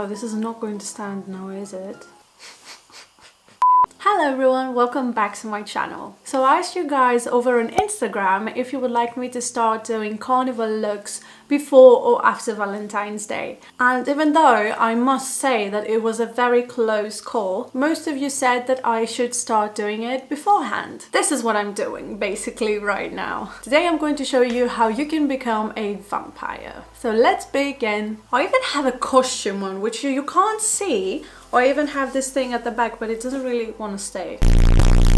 Oh, this is not going to stand now, is it? Hello everyone, welcome back to my channel. So I asked you guys over on Instagram if you would like me to start doing carnival looks before or after Valentine's Day. And even though I must say that it was a very close call, most of you said that I should start doing it beforehand. This is what I'm doing basically right now. Today I'm going to show you how you can become a vampire. So let's begin. I even have a costume on which you can't see. I even have this thing at the back, but it doesn't really want to stay.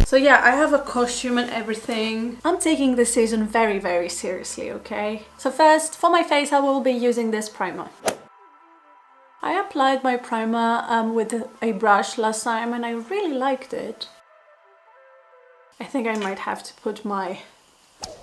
So yeah, I have a costume and everything. I'm taking this season very, very seriously, okay? So first, for my face, I will be using this primer. I applied my primer with a brush last time and I really liked it. I think I might have to put my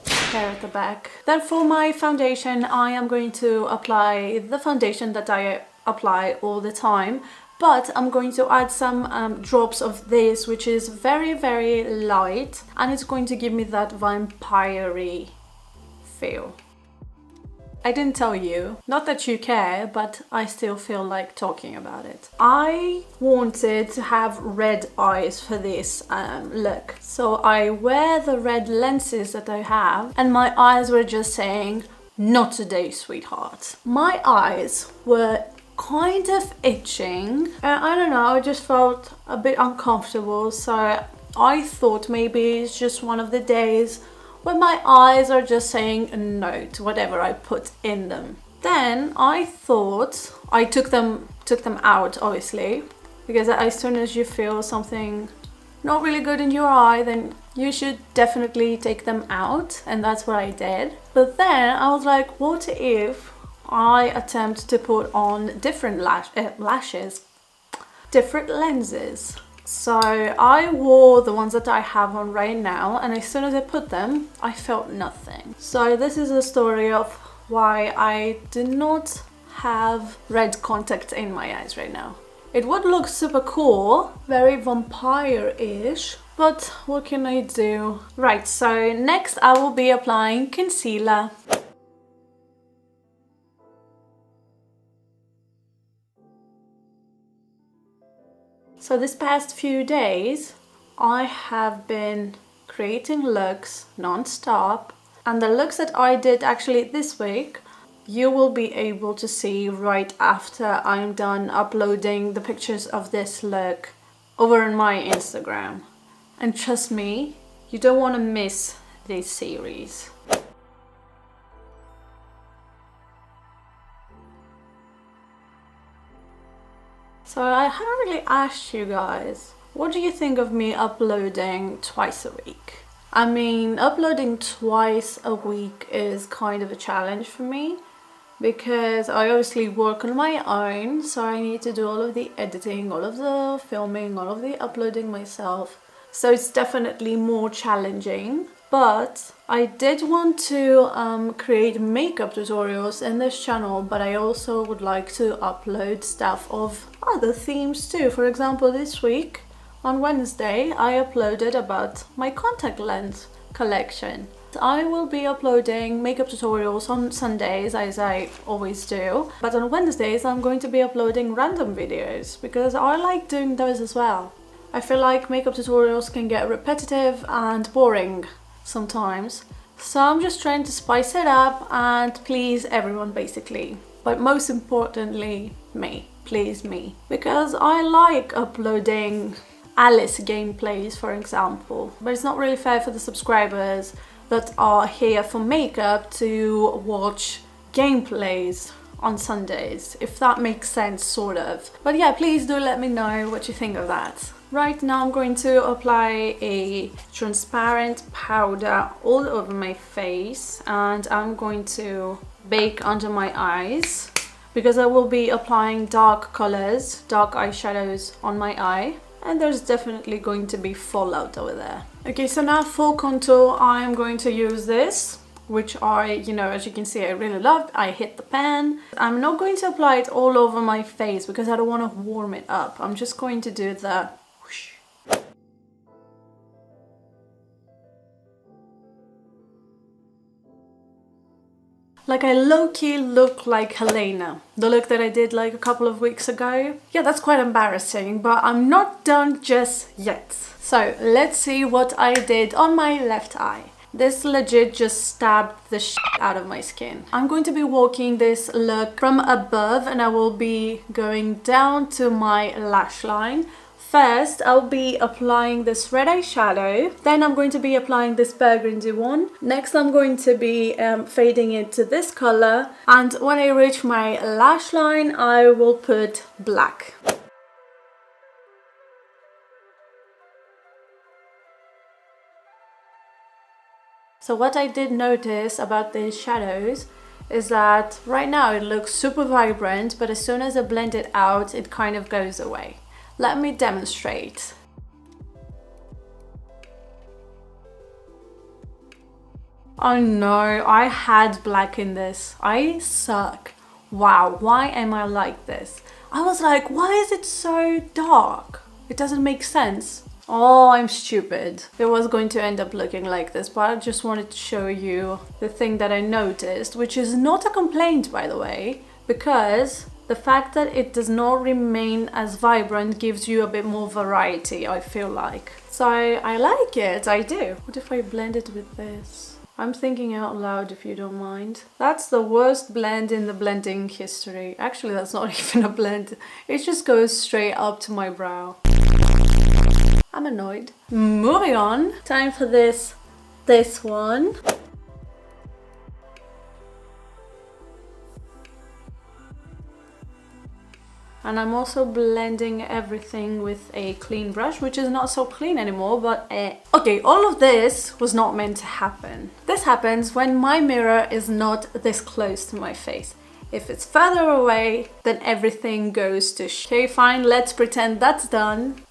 hair at the back. Then for my foundation, I am going to apply the foundation that I apply all the time. But I'm going to add some drops of this, which is very, very light, and it's going to give me that vampire-y feel. I didn't tell you, not that you care, but I still feel like talking about it. I wanted to have red eyes for this look, so I wear the red lenses that I have, and my eyes were just saying, "Not today, sweetheart." My eyes were kind of itching. I don't know, I just felt a bit uncomfortable, so I thought maybe it's just one of the days when my eyes are just saying no to whatever I put in them. Then I thought I took them out, obviously, because as soon as you feel something not really good in your eye, then you should definitely take them out, and that's what I did. But then I was like, what if I attempt to put on different lashes, different lenses. So I wore the ones that I have on right now, and as soon as I put them, I felt nothing. So this is a story of why I do not have red contact in my eyes right now. It would look super cool, very vampire-ish, but what can I do? Right, so next I will be applying concealer. So this past few days, I have been creating looks non-stop, and the looks that I did actually this week, you will be able to see right after I'm done uploading the pictures of this look over on my Instagram. And trust me, you don't want to miss this series. So I haven't really asked you guys, what do you think of me uploading twice a week? I mean, uploading twice a week is kind of a challenge for me because I obviously work on my own, so I need to do all of the editing, all of the filming, all of the uploading myself. So it's definitely more challenging. But I did want to create makeup tutorials in this channel, but I also would like to upload stuff of other themes too. For example, this week on Wednesday I uploaded about my contact lens collection. I will be uploading makeup tutorials on Sundays, as I always do, but on Wednesdays I'm going to be uploading random videos because I like doing those as well. I feel like makeup tutorials can get repetitive and boring sometimes, so I'm just trying to spice it up and please everyone basically, but most importantly me, please me, because I like uploading Alice gameplays, for example, but it's not really fair for the subscribers that are here for makeup to watch gameplays on Sundays, if that makes sense, sort of. But yeah, please do let me know what you think of that. Right now I'm going to apply a transparent powder all over my face, and I'm going to bake under my eyes because I will be applying dark colors, dark eyeshadows on my eye, and there's definitely going to be fallout over there. Okay, so now for contour I'm going to use this, which as you can see, I really love. I hit the pan. I'm not going to apply it all over my face because I don't want to warm it up. I'm just going to do the whoosh. Like I low-key look like Helena, the look that I did like a couple of weeks ago. Yeah, that's quite embarrassing, but I'm not done just yet. So let's see what I did on my left eye. This legit just stabbed the shit out of my skin. I'm going to be walking this look from above and I will be going down to my lash line. First, I'll be applying this red eyeshadow. Then I'm going to be applying this burgundy one. Next, I'm going to be fading it to this color. And when I reach my lash line, I will put black. So what I did notice about these shadows is that right now it looks super vibrant, but as soon as I blend it out, it kind of goes away. Let me demonstrate. Oh no, I had black in this. I suck. Wow, why am I like this? I was like, why is it so dark? It doesn't make sense. Oh, I'm stupid. It was going to end up looking like this, but I just wanted to show you the thing that I noticed, which is not a complaint, by the way, because the fact that it does not remain as vibrant gives you a bit more variety, I feel like. So I like it, I do. What if I blend it with this? I'm thinking out loud, if you don't mind. That's the worst blend in the blending history. Actually, that's not even a blend. It just goes straight up to my brow. I'm annoyed. Moving on. Time for this one. And I'm also blending everything with a clean brush, which is not so clean anymore, but okay, all of this was not meant to happen. This happens when my mirror is not this close to my face. If it's further away, then everything goes to shit. Okay, fine, let's pretend that's done.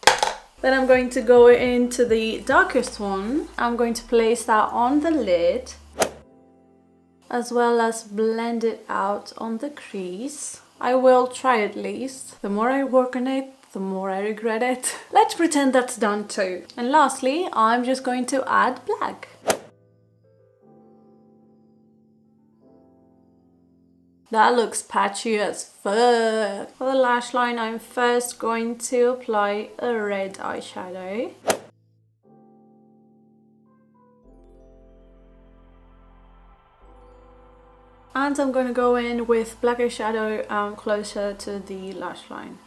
Then I'm going to go into the darkest one. I'm going to place that on the lid, as well as blend it out on the crease. I will try at least. The more I work on it, the more I regret it. Let's pretend that's done too. And lastly, I'm just going to add black. That looks patchy as fuck. For the lash line, I'm first going to apply a red eyeshadow. And I'm going to go in with black eyeshadow closer to the lash line.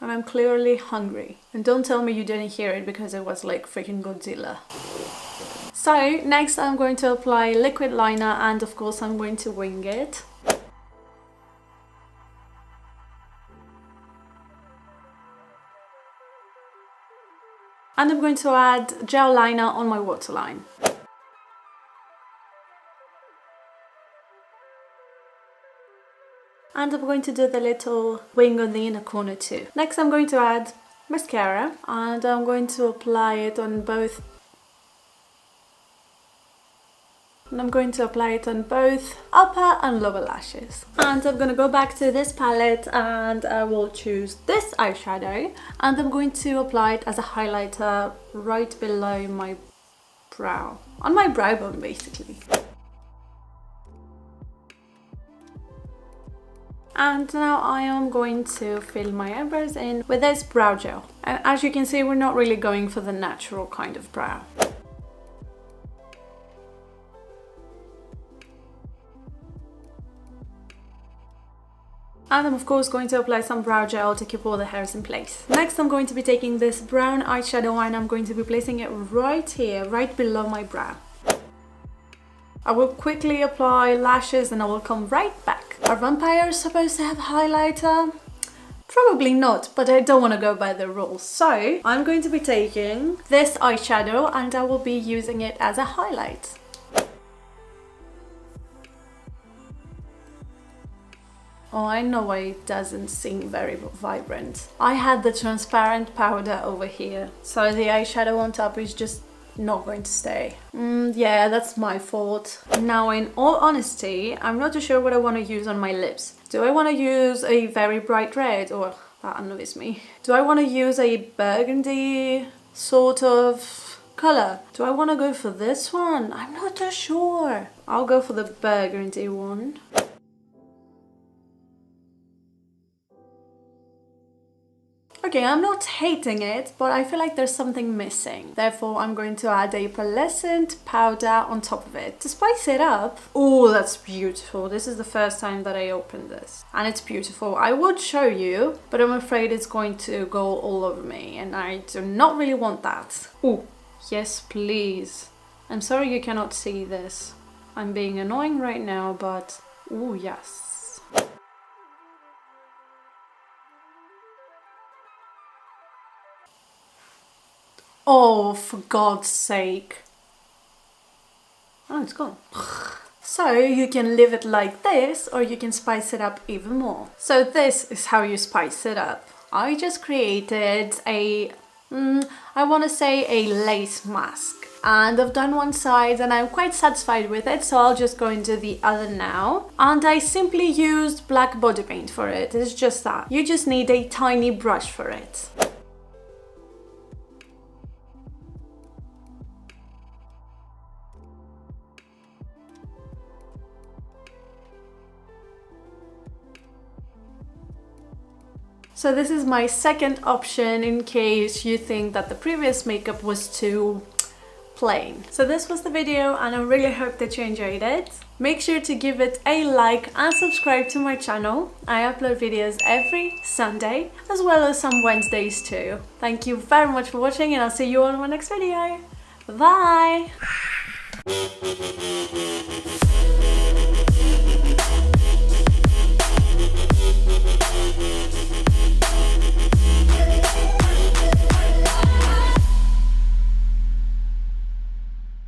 And I'm clearly hungry. And don't tell me you didn't hear it because it was like freaking Godzilla. So next I'm going to apply liquid liner and of course I'm going to wing it. And I'm going to add gel liner on my waterline. And I'm going to do the little wing on the inner corner too. Next I'm going to add mascara and I'm going to apply it on both. And I'm going to apply it on both upper and lower lashes. And I'm going to go back to this palette and I will choose this eyeshadow. And I'm going to apply it as a highlighter right below my brow. On my brow bone basically. And now I am going to fill my eyebrows in with this brow gel. And as you can see, we're not really going for the natural kind of brow. And I'm of course going to apply some brow gel to keep all the hairs in place. Next I'm going to be taking this brown eyeshadow and I'm going to be placing it right here, right below my brow. I will quickly apply lashes and I will come right back. Are vampires supposed to have highlighter? Probably not, but I don't want to go by the rules. So I'm going to be taking this eyeshadow and I will be using it as a highlight. Oh, I know why it doesn't seem very vibrant. I had the transparent powder over here, so the eyeshadow on top is just not going to stay. Yeah, that's my fault. Now, in all honesty, I'm not too sure what I want to use on my lips. Do I want to use a very bright red? Or that annoys me. Do I want to use a burgundy sort of color. Do I want to go for this one? I'm not too sure. I'll go for the burgundy one. Okay, I'm not hating it, but I feel like there's something missing. Therefore, I'm going to add a pearlescent powder on top of it to spice it up. Oh, that's beautiful. This is the first time that I opened this. And it's beautiful. I would show you, but I'm afraid it's going to go all over me. And I do not really want that. Oh, yes, please. I'm sorry you cannot see this. I'm being annoying right now, but oh, yes. Oh, for God's sake. Oh, it's gone. So you can leave it like this, or you can spice it up even more. So this is how you spice it up. I just created a, I want to say a lace mask. And I've done one side and I'm quite satisfied with it, so I'll just go into the other now. And I simply used black body paint for it. It's just that. You just need a tiny brush for it. So this is my second option in case you think that the previous makeup was too plain. So this was the video and I really hope that you enjoyed it. Make sure to give it a like and subscribe to my channel. I upload videos every Sunday as well as some Wednesdays too. Thank you very much for watching and I'll see you all in my next video. Bye!